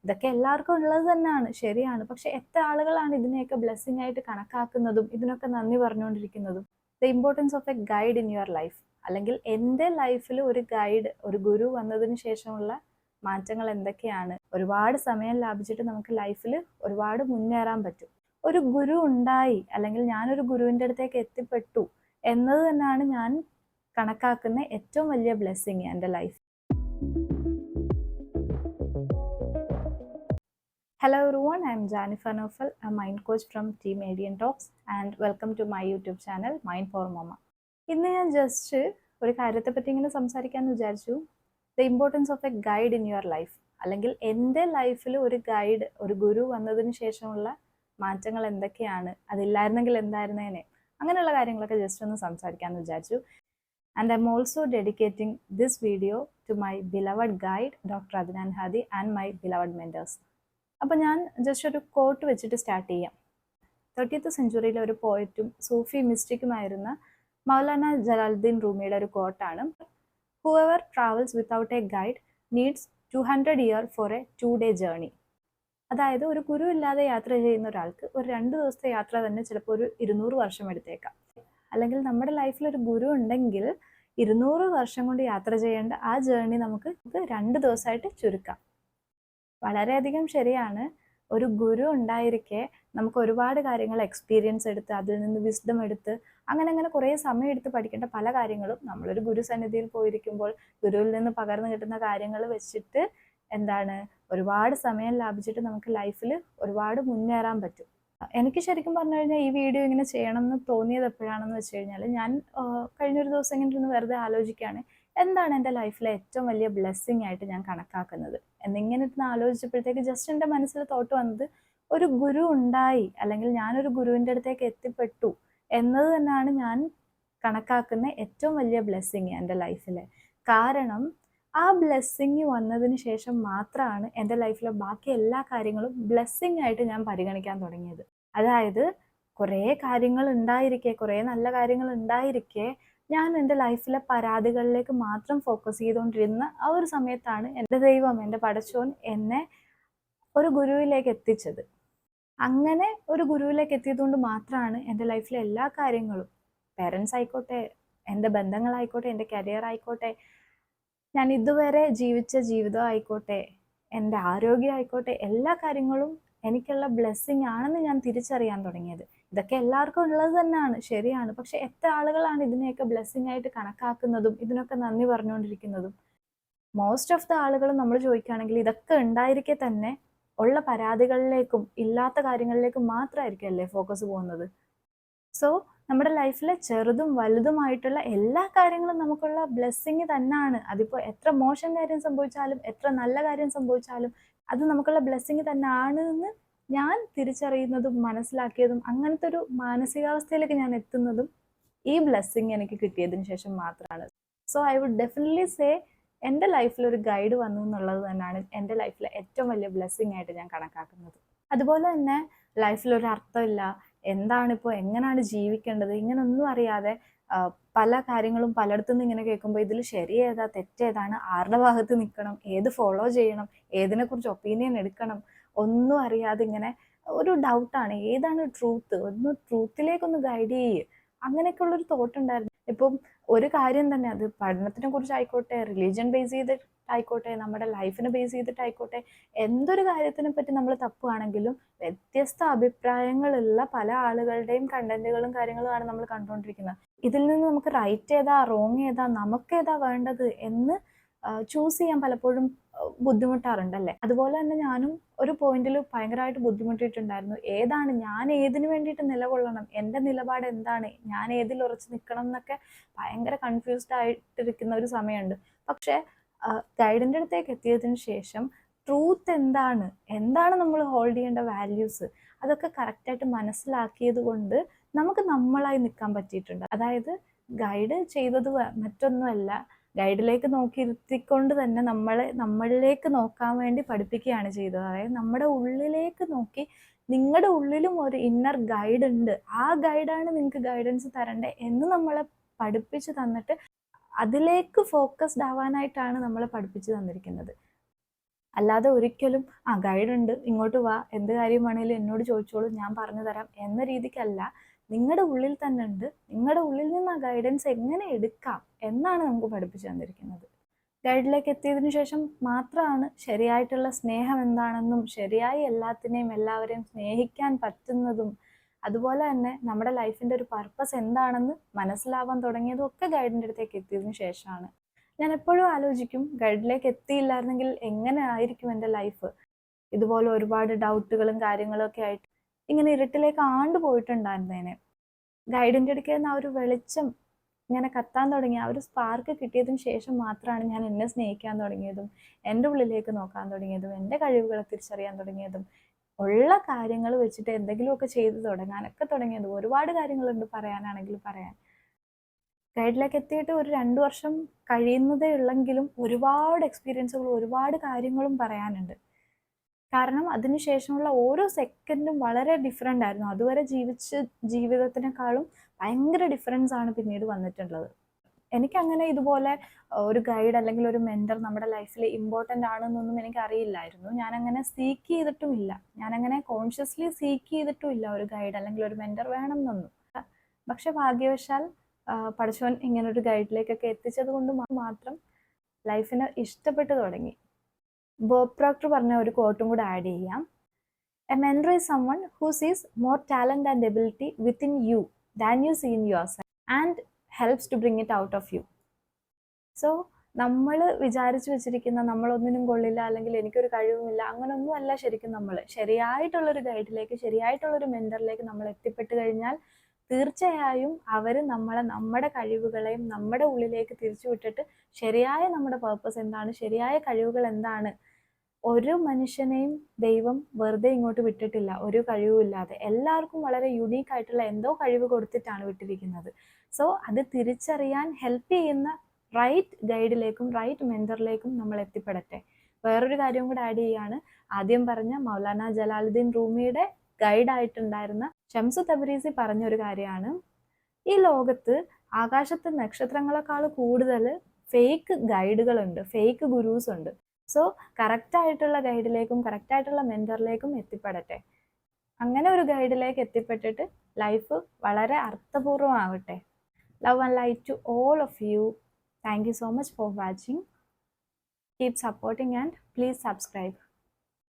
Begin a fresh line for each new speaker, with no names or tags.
ഇതൊക്കെ എല്ലാവർക്കും ഉള്ളത് തന്നെയാണ്, ശരിയാണ്. പക്ഷെ എത്ര ആളുകളാണ് ഇതിനെയൊക്കെ ബ്ലെസ്സിങ് ആയിട്ട് കണക്കാക്കുന്നതും ഇതിനൊക്കെ നന്ദി പറഞ്ഞുകൊണ്ടിരിക്കുന്നതും? The importance of a guide in your life, അല്ലെങ്കിൽ എൻ്റെ ലൈഫിൽ ഒരു ഗൈഡ്, ഒരു ഗുരു വന്നതിന് ശേഷമുള്ള മാറ്റങ്ങൾ എന്തൊക്കെയാണ്? ഒരുപാട് സമയം ലാഭിച്ചിട്ട് നമുക്ക് ലൈഫിൽ ഒരുപാട് മുന്നേറാൻ പറ്റും. ഒരു ഗുരു ഉണ്ടായി, അല്ലെങ്കിൽ ഞാനൊരു ഗുരുവിൻ്റെ അടുത്തേക്ക് എത്തിപ്പെട്ടു എന്നത് തന്നെയാണ് ഞാൻ കണക്കാക്കുന്ന ഏറ്റവും വലിയ ബ്ലെസ്സിങ് എൻ്റെ life. Hello everyone, I am Jennifer Nofel, a mind coach from Team Adian Talks, and welcome to my YouTube channel, Mind for Mama. ഇന്ന് ഞാൻ ജസ്റ്റ് ഒരു കാര്യത്തെ പറ്റി ഇങ്ങനെ സംസാരിക്കാമെന്ന് വിചാരിച്ചു. The importance of a guide in your life, അല്ലെങ്കിൽ എൻ്റെ ലൈഫിൽ ഒരു ഗൈഡ്, ഒരു ഗുരു വന്നതിന് ശേഷമുള്ള മാറ്റങ്ങൾ എന്തൊക്കെയാണ്, അതില്ലായിരുന്നെങ്കിൽ എന്തായിരുന്നേനെ, അങ്ങനെയുള്ള കാര്യങ്ങളൊക്കെ ജസ്റ്റ് ഒന്ന് സംസാരിക്കാമെന്ന് വിചാരിച്ചു. And I'm also dedicating this video to my beloved guide, Dr. Adnan Hadi, and my beloved mentors. അപ്പോൾ ഞാൻ ജസ്റ്റ് ഒരു കോട്ട് വെച്ചിട്ട് സ്റ്റാർട്ട് ചെയ്യാം. 30th സെഞ്ച്വറിയിലെ ഒരു പോയറ്റും സൂഫി മിസ്റ്റിക്കുമായിരുന്ന മൗലാന ജലാലുദ്ദീൻ റൂമിയുടെ ഒരു കോട്ടാണ്. Whoever travels without a guide needs 200 years for a 2-day journey. അതായത് ഒരു ഗുരു ഇല്ലാതെ യാത്ര ചെയ്യുന്ന ഒരാൾക്ക് ഒരു 2 ദിവസത്തെ യാത്ര തന്നെ ചിലപ്പോൾ ഒരു 200 വർഷം എടുത്തേക്കാം. അല്ലെങ്കിൽ നമ്മുടെ ലൈഫിൽ ഒരു ഗുരു ഉണ്ടെങ്കിൽ 200 വർഷം കൊണ്ട് യാത്ര ചെയ്യേണ്ട ആ ജേർണി നമുക്ക് 2 ദിവസമായിട്ട് ചുരുക്കാം. വളരെയധികം ശരിയാണ്. ഒരു ഗുരു ഉണ്ടായിരിക്കെ നമുക്ക് ഒരുപാട് കാര്യങ്ങൾ എക്സ്പീരിയൻസ് എടുത്ത്, അതിൽ നിന്ന് വിസ്ഡം എടുത്ത്, അങ്ങനെ കുറേ സമയം എടുത്ത് പഠിക്കേണ്ട പല കാര്യങ്ങളും നമ്മളൊരു ഗുരു സന്നിധിയിൽ പോയിരിക്കുമ്പോൾ ഗുരുവിൽ നിന്ന് പകർന്നു കിട്ടുന്ന കാര്യങ്ങൾ വെച്ചിട്ട് ഒരുപാട് സമയം ലാഭിച്ചിട്ട് നമുക്ക് ലൈഫിൽ ഒരുപാട് മുന്നേറാൻ പറ്റും. എനിക്ക് ശരിക്കും പറഞ്ഞു കഴിഞ്ഞാൽ ഈ വീഡിയോ ഇങ്ങനെ ചെയ്യണം എന്ന് തോന്നിയത് എപ്പോഴാണെന്ന് വെച്ച് കഴിഞ്ഞാൽ, ഞാൻ കഴിഞ്ഞൊരു ദിവസം ഇങ്ങനെ ഇരുന്ന് വെറുതെ ആലോചിക്കുകയാണ്, എന്താണ് എൻ്റെ ലൈഫിലെ ഏറ്റവും വലിയ ബ്ലെസ്സിങ് ആയിട്ട് ഞാൻ കണക്കാക്കുന്നത് എന്നിങ്ങനെ ഇരുന്ന് ആലോചിച്ചപ്പോഴത്തേക്ക് ജസ്റ്റ് എൻ്റെ മനസ്സിൽ തോട്ട് വന്നത്, ഒരു ഗുരു ഉണ്ടായി, അല്ലെങ്കിൽ ഞാനൊരു ഗുരുവിൻ്റെ അടുത്തേക്ക് എത്തിപ്പെട്ടു എന്നത് തന്നെയാണ് ഞാൻ കണക്കാക്കുന്ന ഏറ്റവും വലിയ ബ്ലെസ്സിങ് എൻ്റെ ലൈഫിലെ. കാരണം ആ ബ്ലെസ്സിങ് വന്നതിന് ശേഷം മാത്രമാണ് എൻ്റെ ലൈഫിലെ ബാക്കി എല്ലാ കാര്യങ്ങളും ബ്ലെസ്സിങ് ആയിട്ട് ഞാൻ പരിഗണിക്കാൻ തുടങ്ങിയത്. അതായത് കുറേ കാര്യങ്ങൾ ഉണ്ടായിരിക്കെ, കുറേ നല്ല കാര്യങ്ങൾ ഉണ്ടായിരിക്കെ ഞാൻ എൻ്റെ ലൈഫിലെ പരാതികളിലേക്ക് മാത്രം ഫോക്കസ് ചെയ്തുകൊണ്ടിരുന്ന ആ ഒരു സമയത്താണ് എൻ്റെ ദൈവം, എൻ്റെ പടച്ചോൻ എന്നെ ഒരു ഗുരുവിലേക്ക് എത്തിച്ചത്. അങ്ങനെ ഒരു ഗുരുവിലേക്ക് എത്തിയതുകൊണ്ട് മാത്രമാണ് എൻ്റെ ലൈഫിലെ എല്ലാ കാര്യങ്ങളും, പേരൻസ് ആയിക്കോട്ടെ, എൻ്റെ ബന്ധങ്ങളായിക്കോട്ടെ, എൻ്റെ കരിയർ ആയിക്കോട്ടെ, ഞാൻ ഇതുവരെ ജീവിച്ച ജീവിതം ആയിക്കോട്ടെ, എൻ്റെ ആരോഗ്യം ആയിക്കോട്ടെ, എല്ലാ കാര്യങ്ങളും എനിക്കുള്ള ബ്ലെസ്സിങ് ആണെന്ന് ഞാൻ തിരിച്ചറിയാൻ തുടങ്ങിയത്. ഇതൊക്കെ എല്ലാവർക്കും ഉള്ളത് തന്നെയാണ്, ശരിയാണ്. പക്ഷെ എത്ര ആളുകളാണ് ഇതിനെയൊക്കെ ബ്ലെസ്സിങ് ആയിട്ട് കണക്കാക്കുന്നതും ഇതിനൊക്കെ നന്ദി പറഞ്ഞുകൊണ്ടിരിക്കുന്നതും? മോസ്റ്റ് ഓഫ് ദ ആളുകൾ നമ്മൾ ചോദിക്കുകയാണെങ്കിൽ ഇതൊക്കെ ഉണ്ടായിരിക്കെ തന്നെ ഉള്ള പരാതികളിലേക്കും ഇല്ലാത്ത കാര്യങ്ങളിലേക്കും മാത്രമായിരിക്കും അല്ലേ ഫോക്കസ് പോകുന്നത്. സോ നമ്മുടെ ലൈഫിലെ ചെറുതും വലുതുമായിട്ടുള്ള എല്ലാ കാര്യങ്ങളും നമുക്കുള്ള ബ്ലെസ്സിങ് തന്നെയാണ്. അതിപ്പോൾ എത്ര മോശം കാര്യം സംഭവിച്ചാലും എത്ര നല്ല കാര്യം സംഭവിച്ചാലും അത് നമുക്കുള്ള ബ്ലെസ്സിങ് തന്നെയാണ് എന്ന് ഞാൻ തിരിച്ചറിയുന്നതും മനസ്സിലാക്കിയതും അങ്ങനത്തെ ഒരു മാനസികാവസ്ഥയിലേക്ക് ഞാൻ എത്തുന്നതും ഈ ബ്ലെസ്സിങ് എനിക്ക് കിട്ടിയതിന് ശേഷം മാത്രമാണ്. So I would definitely say എൻ്റെ ലൈഫിൽ ഒരു ഗൈഡ് വന്നു എന്നുള്ളത് തന്നെയാണ് എൻ്റെ ലൈഫിലെ ഏറ്റവും വലിയ ബ്ലെസ്സിങ് ആയിട്ട് ഞാൻ കണക്കാക്കുന്നത്. അതുപോലെ തന്നെ ലൈഫിൽ ഒരു അർത്ഥമില്ല, എന്താണിപ്പോൾ, എങ്ങനെയാണ് ജീവിക്കേണ്ടത്, ഇങ്ങനൊന്നും അറിയാതെ പല കാര്യങ്ങളും പലയിടത്തുനിന്ന് ഇങ്ങനെ കേൾക്കുമ്പോൾ ഇതിൽ ശരി ഏതാ തെറ്റേതാണ്, ആരുടെ ഭാഗത്ത് നിൽക്കണം, ഏത് ഫോളോ ചെയ്യണം, ഏതിനെക്കുറിച്ച് ഒപ്പീനിയൻ എടുക്കണം, ഒന്നും അറിയാതെ ഇങ്ങനെ ഒരു ഡൗട്ടാണ്, ഏതാണ് ട്രൂത്ത്, ഒന്ന് ട്രൂത്തിലേക്കൊന്ന് ഗൈഡ് ചെയ്യുക, അങ്ങനെയൊക്കെ ഉള്ളൊരു തോട്ട് ഉണ്ടായിരുന്നു. ഇപ്പം ഒരു കാര്യം തന്നെ, അത് പഠനത്തിനെ കുറിച്ചായിക്കോട്ടെ, റിലീജിയൻ ബേസ് ചെയ്തിട്ടായിക്കോട്ടെ, നമ്മുടെ ലൈഫിനെ ബേസ് ചെയ്തിട്ടായിക്കോട്ടെ, എന്തൊരു കാര്യത്തിനെ പറ്റി നമ്മൾ തപ്പുകയാണെങ്കിലും വ്യത്യസ്ത അഭിപ്രായങ്ങളുള്ള പല ആളുകളുടെയും കണ്ടന്റുകളും കാര്യങ്ങളുമാണ് നമ്മൾ കണ്ടുകൊണ്ടിരിക്കുന്നത്. ഇതിൽ നിന്ന് നമുക്ക് റൈറ്റ് ഏതാ റോങ് ഏതാ നമുക്കേതാ വേണ്ടത് എന്ന് ചൂസ് ചെയ്യാൻ പലപ്പോഴും ബുദ്ധിമുട്ടാറുണ്ടല്ലേ. അതുപോലെ തന്നെ ഞാനും ഒരു പോയിന്റിൽ ഭയങ്കരമായിട്ട് ബുദ്ധിമുട്ടിയിട്ടുണ്ടായിരുന്നു. ഏതാണ് ഞാൻ, ഏതിനു വേണ്ടിയിട്ട് നിലകൊള്ളണം, എൻ്റെ നിലപാട് എന്താണ്, ഞാൻ ഏതിൽ ഉറച്ചു നിൽക്കണം എന്നൊക്കെ ഭയങ്കര കൺഫ്യൂസ്ഡ് ആയിട്ടിരിക്കുന്ന ഒരു സമയമുണ്ട്. പക്ഷെ ഗൈഡിൻ്റെ അടുത്തേക്ക് എത്തിയതിന് ശേഷം ട്രൂത്ത് എന്താണ് നമ്മൾ ഹോൾഡ് ചെയ്യേണ്ട വാല്യൂസ്, അതൊക്കെ കറക്റ്റായിട്ട് മനസ്സിലാക്കിയത് കൊണ്ട് നമുക്ക് നമ്മളായി നിൽക്കാൻ പറ്റിയിട്ടുണ്ട്. അതായത് ഗൈഡ് ചെയ്തത് മറ്റൊന്നുമല്ല, ഗൈഡിലേക്ക് നോക്കിയിരുത്തിക്കൊണ്ട് തന്നെ നമ്മളിലേക്ക് നോക്കാൻ വേണ്ടി പഠിപ്പിക്കുകയാണ് ചെയ്തത്. അതായത് നമ്മുടെ ഉള്ളിലേക്ക് നോക്കി, നിങ്ങളുടെ ഉള്ളിലും ഒരു ഇന്നർ ഗൈഡ് ഉണ്ട്, ആ ഗൈഡാണ് നിങ്ങൾക്ക് ഗൈഡൻസ് തരണ്ടേ എന്ന് നമ്മളെ പഠിപ്പിച്ച് തന്നിട്ട് അതിലേക്ക് ഫോക്കസ്ഡ് ആവാനായിട്ടാണ് നമ്മളെ പഠിപ്പിച്ച് തന്നിരിക്കുന്നത്. അല്ലാതെ ഒരിക്കലും ഗൈഡുണ്ട്, ഇങ്ങോട്ട് വാ, എന്ത് കാര്യം വേണേലും എന്നോട് ചോദിച്ചോളൂ, ഞാൻ പറഞ്ഞു തരാം എന്ന രീതിക്കല്ല. നിങ്ങളുടെ ഉള്ളിൽ തന്നെ ഉണ്ട്. നിങ്ങളുടെ ഉള്ളിൽ നിന്ന് ആ ഗൈഡൻസ് എങ്ങനെ എടുക്കാം എന്നാണ് നമുക്ക് പഠിപ്പിച്ചു തന്നിരിക്കുന്നത്. ഗൈഡിലേക്ക് എത്തിയതിനു ശേഷം മാത്രമാണ് ശരിയായിട്ടുള്ള സ്നേഹം എന്താണെന്നും ശരിയായി എല്ലാത്തിനെയും എല്ലാവരെയും സ്നേഹിക്കാൻ പറ്റുന്നതും അതുപോലെ തന്നെ നമ്മുടെ ലൈഫിൻ്റെ ഒരു പർപ്പസ് എന്താണെന്ന് മനസ്സിലാവാൻ തുടങ്ങിയതും ഒക്കെ ഗൈഡിൻ്റെ അടുത്തേക്ക് എത്തിയതിനു ശേഷമാണ്. ഞാൻ എപ്പോഴും ആലോചിക്കും, ഗൈഡിലേക്ക് എത്തിയില്ലായിരുന്നെങ്കിൽ എങ്ങനെ ആയിരിക്കും എൻ്റെ ലൈഫ്. ഇതുപോലെ ഒരുപാട് ഡൗട്ടുകളും കാര്യങ്ങളും ഒക്കെ ആയിട്ട് ഇങ്ങനെ ഇരുട്ടിലേക്ക് പോയിട്ടുണ്ടായിരുന്നേനെ. ഗൈഡിൻ്റെ അടുക്കൽ നിന്ന് ആ ഒരു വെളിച്ചം ഇങ്ങനെ കത്താൻ തുടങ്ങി, ആ ഒരു സ്പാർക്ക് കിട്ടിയതിന് ശേഷം മാത്രമാണ് ഞാൻ എന്നെ സ്നേഹിക്കാൻ തുടങ്ങിയതും എൻ്റെ ഉള്ളിലേക്ക് നോക്കാൻ തുടങ്ങിയതും എൻ്റെ കഴിവുകളെ തിരിച്ചറിയാൻ തുടങ്ങിയതും ഉള്ള കാര്യങ്ങൾ വെച്ചിട്ട് എന്തെങ്കിലുമൊക്കെ ചെയ്ത് തുടങ്ങാനൊക്കെ തുടങ്ങിയതും. ഒരുപാട് കാര്യങ്ങളുണ്ട് പറയാനാണെങ്കിൽ പറയാൻ. ഗൈഡിലേക്ക് എത്തിയിട്ട് ഒരു 2 വർഷം കഴിയുന്നതേ ഉള്ളെങ്കിലും ഒരുപാട് എക്സ്പീരിയൻസുകളും ഒരുപാട് കാര്യങ്ങളും പറയാനുണ്ട്. കാരണം അതിനുശേഷമുള്ള ഓരോ സെക്കൻഡും വളരെ ഡിഫറെൻ്റ് ആയിരുന്നു. അതുവരെ ജീവിച്ച ജീവിതത്തിനേക്കാളും ഭയങ്കര ഡിഫറൻസ് ആണ് പിന്നീട് വന്നിട്ടുള്ളത്. എനിക്കങ്ങനെ ഇതുപോലെ ഒരു ഗൈഡ് അല്ലെങ്കിൽ ഒരു മെൻറ്റർ നമ്മുടെ ലൈഫിൽ ഇമ്പോർട്ടൻ്റ് ആണെന്നൊന്നും എനിക്കറിയില്ലായിരുന്നു. ഞാനങ്ങനെ സീക്ക് ചെയ്തിട്ടുമില്ല. ഞാനങ്ങനെ കോൺഷ്യസ്ലി സീക്ക് ചെയ്തിട്ടുമില്ല ഒരു ഗൈഡ് അല്ലെങ്കിൽ ഒരു മെൻറ്റർ വേണം എന്നൊന്നും. പക്ഷെ ഭാഗ്യവശാൽ പടച്ചോൻ ഇങ്ങനൊരു ഗൈഡിലേക്കൊക്കെ എത്തിച്ചത് കൊണ്ട് മാത്രം ലൈഫിനെ ഇഷ്ടപ്പെട്ടു തുടങ്ങി. ബോബ് പ്രോക്ടർ പറഞ്ഞ ഒരു കോട്ടും കൂടെ ആഡ് ചെയ്യാം. A mentor is someone who sees more talent and ability within you than you see in yourself and helps to bring it out of you. So നമ്മൾ വിചാരിച്ചു വെച്ചിരിക്കുന്ന നമ്മളൊന്നിനും കൊള്ളില്ല അല്ലെങ്കിൽ എനിക്കൊരു കഴിവുമില്ല അങ്ങനൊന്നും അല്ല. ശരിക്കും നമ്മൾ ശരിയായിട്ടുള്ളൊരു ഗൈഡിലേക്ക്, ശരിയായിട്ടുള്ളൊരു മെൻറ്ററിലേക്ക് നമ്മൾ എത്തിപ്പെട്ട് കഴിഞ്ഞാൽ തീർച്ചയായും അവർ നമ്മളെ നമ്മുടെ കഴിവുകളെയും നമ്മുടെ ഉള്ളിലേക്ക് തിരിച്ചു വിട്ടിട്ട് ശരിയായ നമ്മുടെ പർപ്പസ് എന്താണ്, ശരിയായ കഴിവുകൾ എന്താണ്. ഒരു മനുഷ്യനെയും ദൈവം വെറുതെ ഇങ്ങോട്ട് വിട്ടിട്ടില്ല ഒരു കഴിവുമില്ലാതെ. എല്ലാവർക്കും വളരെ യുണീക്ക് ആയിട്ടുള്ള എന്തോ കഴിവ് കൊടുത്തിട്ടാണ് വിട്ടിരിക്കുന്നത്. സോ അത് തിരിച്ചറിയാൻ ഹെൽപ്പ് ചെയ്യുന്ന റൈറ്റ് ഗൈഡിലേക്കും റൈറ്റ് മെൻറ്ററിലേക്കും നമ്മൾ എത്തിപ്പെടട്ടെ. വേറൊരു കാര്യം കൂടെ ആഡ് ചെയ്യാണ്. ആദ്യം പറഞ്ഞ മൗലാന ജലാലുദ്ദീൻ റൂമിയുടെ ഗൈഡായിട്ടുണ്ടായിരുന്ന ഷംസു തബ്രീസി പറഞ്ഞൊരു കാര്യമാണ്, ഈ ലോകത്ത് ആകാശത്ത് നക്ഷത്രങ്ങളെക്കാൾ കൂടുതൽ ഫേക്ക് ഗൈഡുകളുണ്ട്, ഫേക്ക് ഗുരൂസ് ഉണ്ട്. സോ കറക്റ്റായിട്ടുള്ള ഗൈഡിലേക്കും കറക്റ്റായിട്ടുള്ള മെൻറ്ററിലേക്കും എത്തിപ്പെടട്ടെ. അങ്ങനെ ഒരു ഗൈഡിലേക്ക് എത്തിപ്പെട്ടിട്ട് ലൈഫ് വളരെ അർത്ഥപൂർവമാവട്ടെ. Love and light to all of you. Thank you so much for watching. Keep supporting and please subscribe.